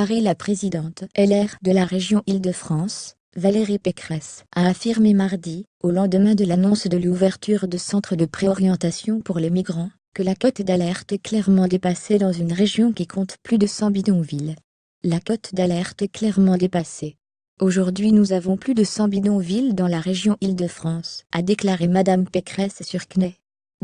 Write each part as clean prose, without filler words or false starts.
Paris, la présidente LR de la région Île-de-France, Valérie Pécresse, a affirmé mardi, au lendemain de l'annonce de l'ouverture de centres de préorientation pour les migrants, que la cote d'alerte est clairement dépassée dans une région qui compte plus de 100 bidonvilles. La cote d'alerte est clairement dépassée. Aujourd'hui, nous avons plus de 100 bidonvilles dans la région Île-de-France, a déclaré Madame Pécresse sur CNeT.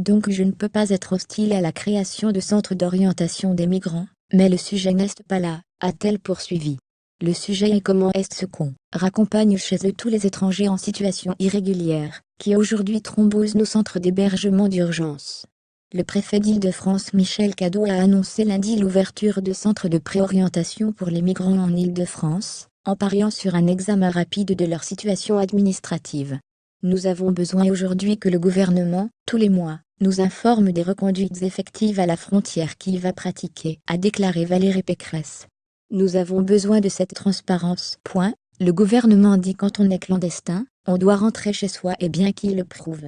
Donc je ne peux pas être hostile à la création de centres d'orientation des migrants, mais le sujet n'est pas là, a-t-elle poursuivi. Le sujet est comment est-ce qu'on raccompagne chez eux tous les étrangers en situation irrégulière, qui aujourd'hui thrombosent nos centres d'hébergement d'urgence. Le préfet d'Île-de-France Michel Cadot a annoncé lundi l'ouverture de centres de préorientation pour les migrants en Île-de-France, en pariant sur un examen rapide de leur situation administrative. Nous avons besoin aujourd'hui que le gouvernement, tous les mois, nous informe des reconduites effectives à la frontière qu'il va pratiquer, a déclaré Valérie Pécresse. Nous avons besoin de cette transparence. Le gouvernement dit quand on est clandestin, on doit rentrer chez soi et bien qu'il le prouve.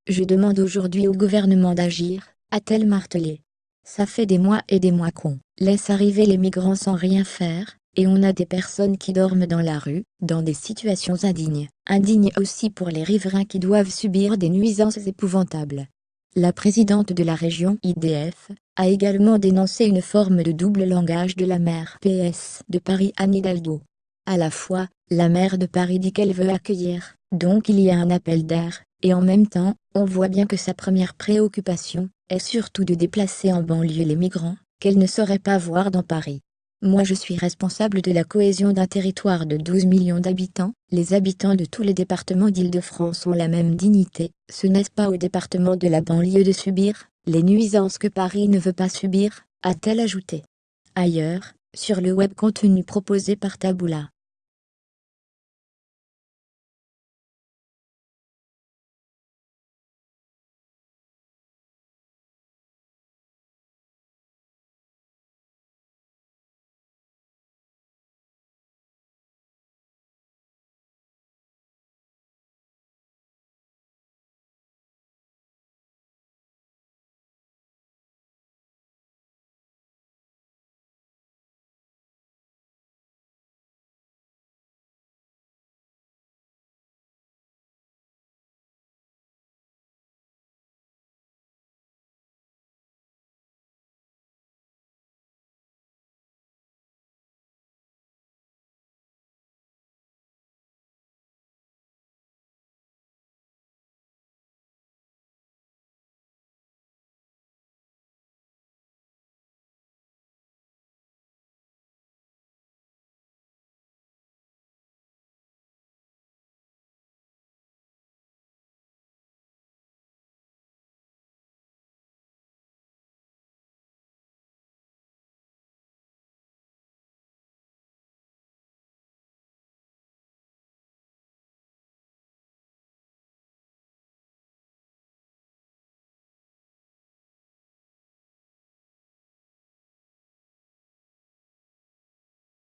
Je demande aujourd'hui au gouvernement d'agir, a-t-elle martelé. Ça fait des mois et des mois qu'on laisse arriver les migrants sans rien faire, et on a des personnes qui dorment dans la rue, dans des situations indignes. Indignes aussi pour les riverains qui doivent subir des nuisances épouvantables. La présidente de la région IDF a également dénoncé une forme de double langage de la maire PS de Paris Anne Hidalgo. À la fois, la maire de Paris dit qu'elle veut accueillir, donc il y a un appel d'air, et en même temps, on voit bien que sa première préoccupation est surtout de déplacer en banlieue les migrants, qu'elle ne saurait pas voir dans Paris. Moi je suis responsable de la cohésion d'un territoire de 12 millions d'habitants, les habitants de tous les départements d'Île-de-France ont la même dignité, ce n'est pas au département de la banlieue de subir les nuisances que Paris ne veut pas subir, a-t-elle ajouté. Ailleurs, sur le web contenu proposé par Taboola.